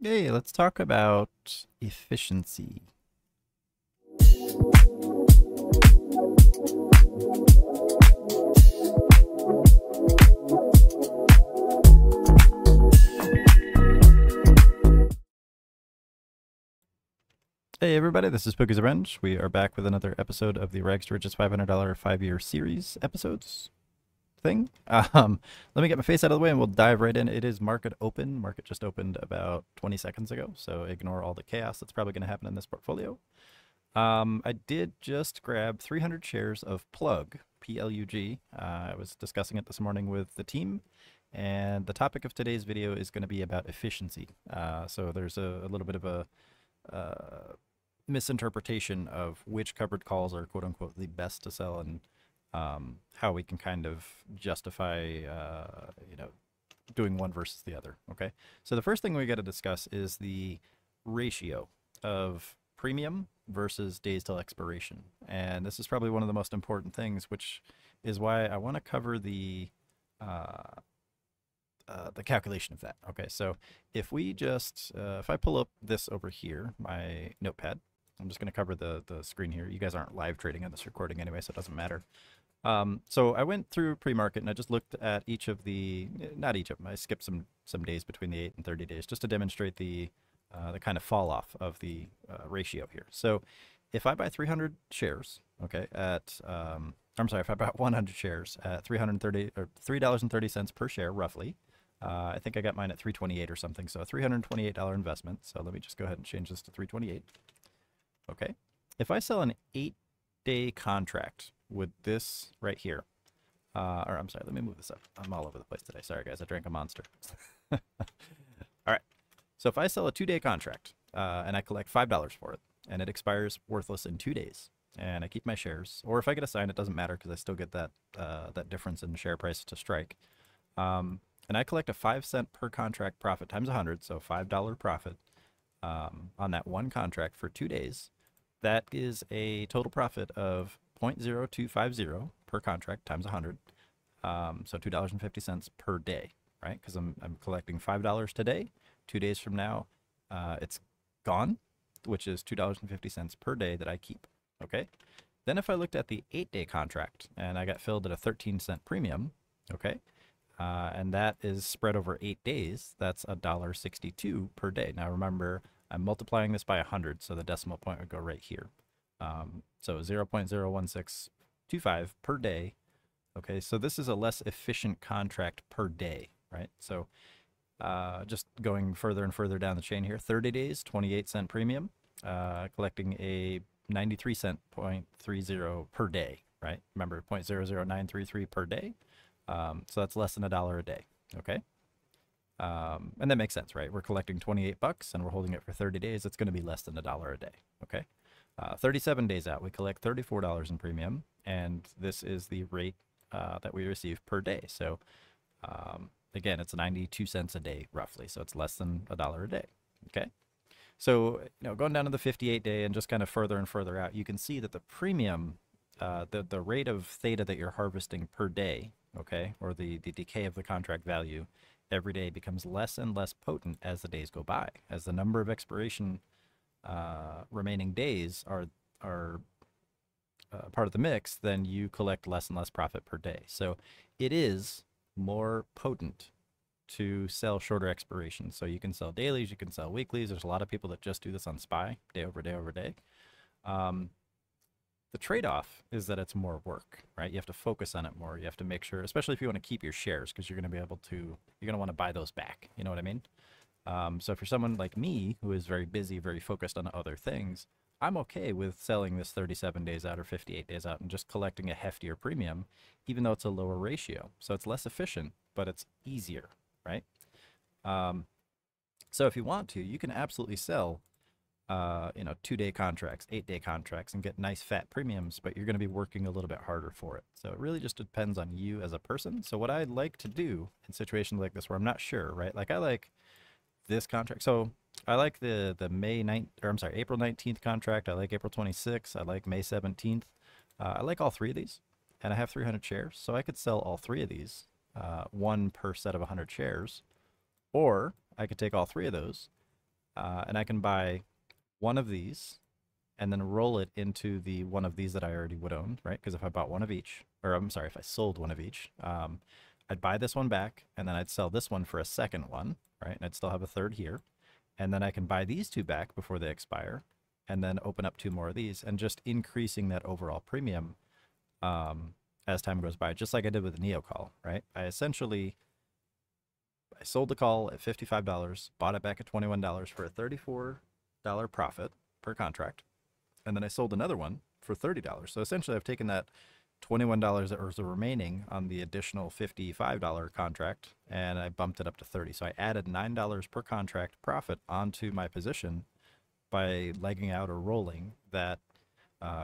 Hey, let's talk about efficiency. Hey everybody, this is Pookie's Revenge. We are back with another episode of the Rags to Riches $500 5-year series episodes thing. Let me get my face out of the way and we'll dive right in. It is market open. Market just opened about 20 seconds ago, so ignore all the chaos that's probably going to happen in this portfolio. I did just grab 300 shares of Plug, P-L-U-G. I was discussing it this morning with the team, and the topic of today's video is going to be about efficiency. So there's a little bit of a misinterpretation of which covered calls are quote unquote the best to sell, and how we can kind of justify, doing one versus the other. Okay. So the first thing we got to discuss is the ratio of premium versus days till expiration. And this is probably one of the most important things, which is why I want to cover the calculation of that. Okay, so if we just, if I pull up this over here, my notepad, I'm just going to cover the screen here. You guys aren't live trading on this recording anyway, so it doesn't matter. So I went through pre-market and I just looked at each of the, not each of them, I skipped some days between the 8 and 30 days just to demonstrate the kind of fall off of the ratio here. So if I buy 300 shares, okay, at, I'm sorry, if I buy 100 shares at $3.30 per share, roughly, I think I got mine at 328 or something, so a $328 investment. So let me just go ahead and change this to 328. Okay. If I sell an 8-day contract with this right here, or I'm sorry, let me move this up. I'm all over the place today. Sorry, guys. I drank a Monster. All right. So if I sell a 2-day contract and I collect $5 for it, and it expires worthless in 2 days, and I keep my shares, or if I get a sign, it doesn't matter because I still get that that difference in share price to strike. And I collect a 5-cent per contract profit times 100, so $5 profit on that one contract for 2 days. That is a total profit of 0.0250 per contract times 100, so $2.50 per day, right? Because I'm collecting $5 today. 2 days from now, it's gone, which is $2.50 per day that I keep. Okay. Then if I looked at the 8-day contract and I got filled at a 13-cent premium, okay, and that is spread over 8 days, that's $1.62 per day. Now remember, I'm multiplying this by 100, so the decimal point would go right here. So 0.01625 per day. Okay, so this is a less efficient contract per day, right? So just going further and further down the chain here, 30 days, 28-cent premium, collecting a 93-cent 0.30 per day, right? Remember, 0.00933 per day. So that's less than $1 a day, okay? And that makes sense, right? We're collecting 28 bucks and we're holding it for 30 days. It's going to be less than $1 a day, okay? 37 days out, we collect $34 in premium, and this is the rate that we receive per day. So again, it's 92 cents a day roughly, so it's less than $1 a day, okay? So, going down to the 58-day and just kind of further and further out, you can see that the premium, the rate of theta that you're harvesting per day, okay, or the decay of the contract value every day becomes less and less potent as the days go by. As the number of expiration remaining days are part of the mix, then you collect less and less profit per day. So it is more potent to sell shorter expirations. So you can sell dailies, you can sell weeklies. There's a lot of people that just do this on SPY, day over day over day. The trade-off is that it's more work, right? You have to focus on it more. You have to make sure, especially if you want to keep your shares, because you're going to be able to, you're going to want to buy those back. You know what I mean? So if you're someone like me who is very busy, very focused on other things, I'm okay with selling this 37 days out or 58 days out and just collecting a heftier premium, even though it's a lower ratio. So it's less efficient, but it's easier, right? So if you want to, you can absolutely sell 2-day contracts, 8-day contracts, and get nice fat premiums, but you're going to be working a little bit harder for it. So it really just depends on you as a person. So what I like to do in situations like this where I'm not sure, right? Like I like this contract. So I like the April 19th contract. I like April 26th. I like May 17th. I like all three of these, and I have 300 shares. So I could sell all three of these, one per set of 100 shares, or I could take all three of those and I can buy one of these and then roll it into the one of these that I already would own, right? Because if I bought one of each, or I'm sorry, if I sold one of each, I'd buy this one back and then I'd sell this one for a second one, right? And I'd still have a third here. And then I can buy these two back before they expire and then open up two more of these and just increasing that overall premium as time goes by, just like I did with the Neo call, right? I sold the call at $55, bought it back at $21 for a $34 profit per contract. And then I sold another one for $30. So essentially I've taken that $21 that was remaining on the additional $55 contract and I bumped it up to $30. So I added $9 per contract profit onto my position by legging out or rolling that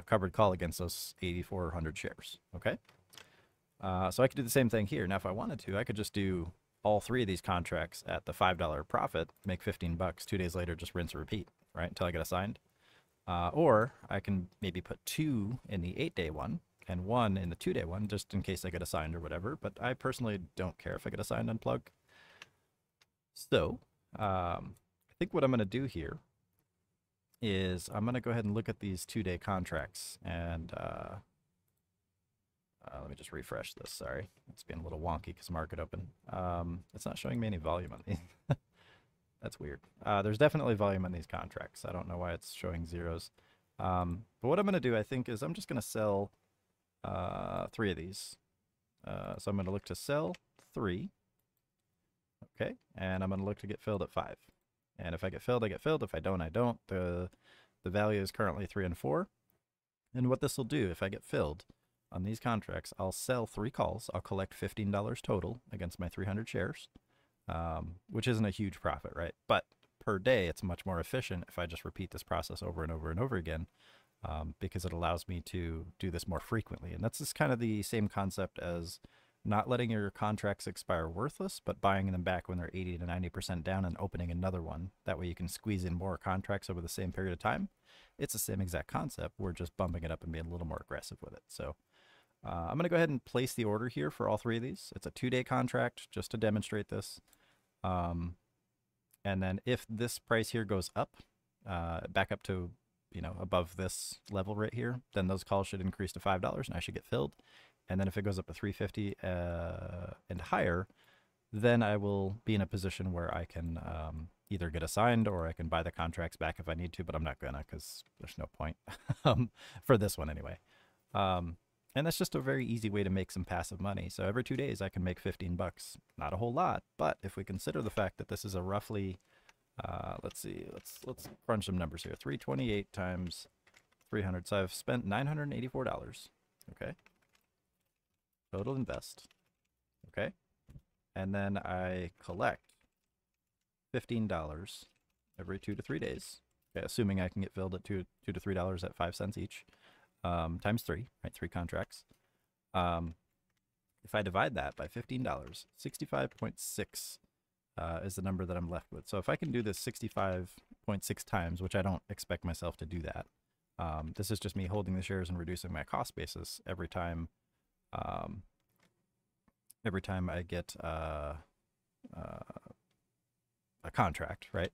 covered call against those 8,400 shares. Okay. So I could do the same thing here. Now, if I wanted to, I could just do all three of these contracts at the $5 profit, make 15 bucks, 2 days later, just rinse and repeat, right? Until I get assigned. Or I can maybe put 2 in the 8-day one and 1 in the 2-day one, just in case I get assigned or whatever. But I personally don't care if I get assigned unplug. So I think what I'm going to do here is I'm going to go ahead and look at these 2-day contracts and let me just refresh this. Sorry, it's being a little wonky because market open. It's not showing me any volume on these. That's weird. There's definitely volume on these contracts. I don't know why it's showing zeros. But what I'm going to do, I think, is I'm just going to sell 3 of these. So I'm going to look to sell 3. Okay, and I'm going to look to get filled at 5. And if I get filled, I get filled. If I don't, I don't. The value is currently 3 and 4. And what this will do, if I get filled on these contracts, I'll sell 3 calls. I'll collect $15 total against my 300 shares, which isn't a huge profit, right? But per day, it's much more efficient if I just repeat this process over and over and over again, because it allows me to do this more frequently. And that's just kind of the same concept as not letting your contracts expire worthless, but buying them back when they're 80 to 90% down and opening another one. That way you can squeeze in more contracts over the same period of time. It's the same exact concept. We're just bumping it up and being a little more aggressive with it. So I'm going to go ahead and place the order here for all 3 of these. It's a 2-day contract just to demonstrate this. And then if this price here goes up, back up to, above this level right here, then those calls should increase to $5 and I should get filled. And then if it goes up to $3.50 and higher, then I will be in a position where I can either get assigned or I can buy the contracts back if I need to, but I'm not gonna because there's no point for this one anyway. And that's just a very easy way to make some passive money. So every 2 days I can make 15 bucks. Not a whole lot, but if we consider the fact that this is a roughly, let's see, let's crunch some numbers here. 328 times 300. So I've spent $984. Okay. Total invest. Okay. And then I collect $15 every 2 to 3 days. Okay, assuming I can get filled at $2 to $3 at 5 cents each. Times 3, right? 3 contracts. If I divide that by $15, 65.6 is the number that I'm left with. So if I can do this 65.6 times, which I don't expect myself to do that, this is just me holding the shares and reducing my cost basis every time I get a contract, right?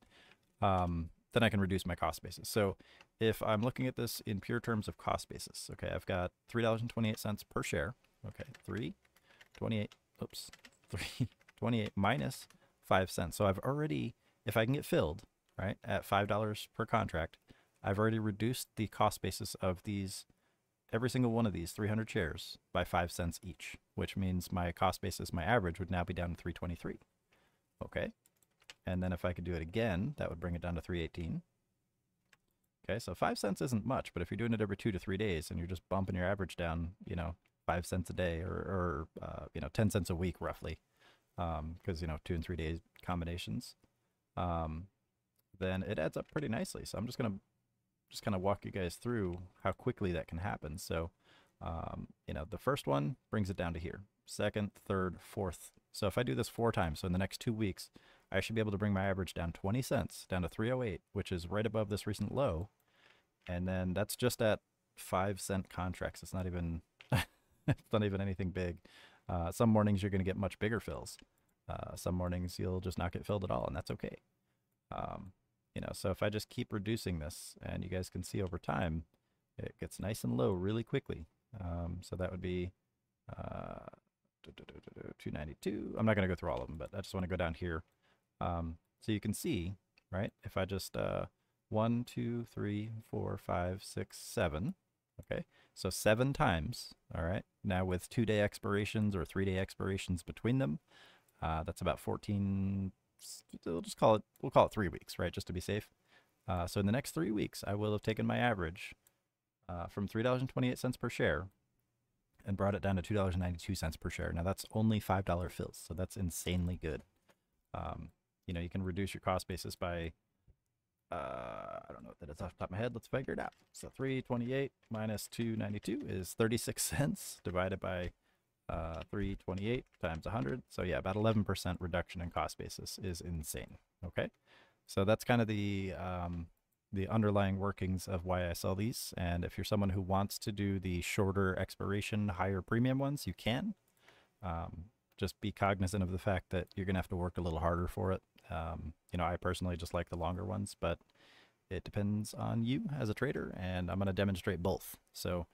Then I can reduce my cost basis. So if I'm looking at this in pure terms of cost basis, okay, I've got $3.28 per share. Okay, 3.28 minus 5 cents. So I've already, if I can get filled, right, at $5 per contract, I've already reduced the cost basis of these, every single one of these 300 shares by 5 cents each, which means my cost basis, my average, would now be down to 323. Okay. And then if I could do it again, that would bring it down to 318. Okay, so 5 cents isn't much, but if you're doing it every 2 to 3 days and you're just bumping your average down, 5 cents a day or 10 cents a week roughly, because, 2 and 3 days combinations, then it adds up pretty nicely. So I'm just going to kind of walk you guys through how quickly that can happen. So, the first one brings it down to here. Second, third, fourth. So if I do this 4 times, so in the next 2 weeks, I should be able to bring my average down 20 cents, down to 308, which is right above this recent low. And then that's just at 5 cent contracts. It's not even, it's not even anything big. Some mornings you're going to get much bigger fills. Some mornings you'll just not get filled at all, and that's okay. You know, so if I just keep reducing this, and you guys can see over time, it gets nice and low really quickly. So that would be 292. I'm not going to go through all of them, but I just want to go down here. So you can see, right, if I just 1, 2, 3, 4, 5, 6, 7. Okay, so 7 times. All right, now with 2-day expirations or 3-day expirations between them, that's about 14. We'll call it 3 weeks, right, just to be safe. So in the next 3 weeks, I will have taken my average from $3.28 per share and brought it down to $2.92 per share. Now that's only $5 fills, so that's insanely good. You know, you can reduce your cost basis by, I don't know what that is off the top of my head. Let's figure it out. So 328 minus 292 is 36 cents divided by 328 times 100. So yeah, about 11% reduction in cost basis is insane. Okay, so that's kind of the underlying workings of why I sell these. And if you're someone who wants to do the shorter expiration, higher premium ones, you can. Just be cognizant of the fact that you're gonna have to work a little harder for it. You know, I personally just like the longer ones, but it depends on you as a trader, and I'm gonna demonstrate both. So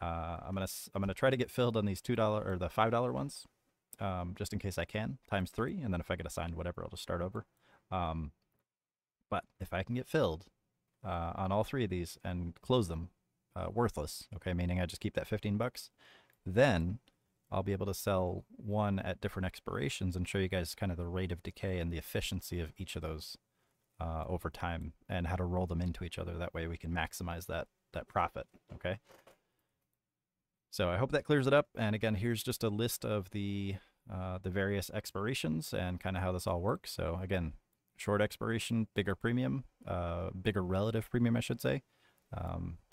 I'm gonna try to get filled on these $2 or the $5 ones, just in case I can, times 3, and then if I get assigned whatever, I'll just start over. But if I can get filled on all 3 of these and close them worthless, okay, meaning I just keep that 15 bucks, then I'll be able to sell one at different expirations and show you guys kind of the rate of decay and the efficiency of each of those over time and how to roll them into each other. That way we can maximize that profit, okay? So I hope that clears it up. And again, here's just a list of the various expirations and kind of how this all works. So again, short expiration, bigger premium, bigger relative premium, I should say.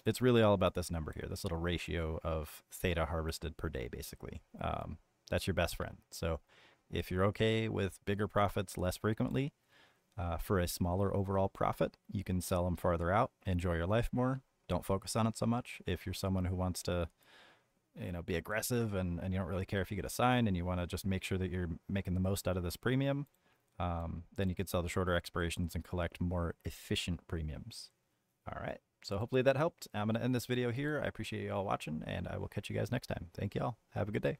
It's really all about this number here, this little ratio of theta harvested per day, basically. That's your best friend. So if you're okay with bigger profits less frequently, for a smaller overall profit, you can sell them farther out, enjoy your life more, don't focus on it so much. If you're someone who wants to, you know, be aggressive and you don't really care if you get assigned and you want to just make sure that you're making the most out of this premium, then you could sell the shorter expirations and collect more efficient premiums. All right. So hopefully that helped. I'm going to end this video here. I appreciate you all watching, and I will catch you guys next time. Thank you all. Have a good day.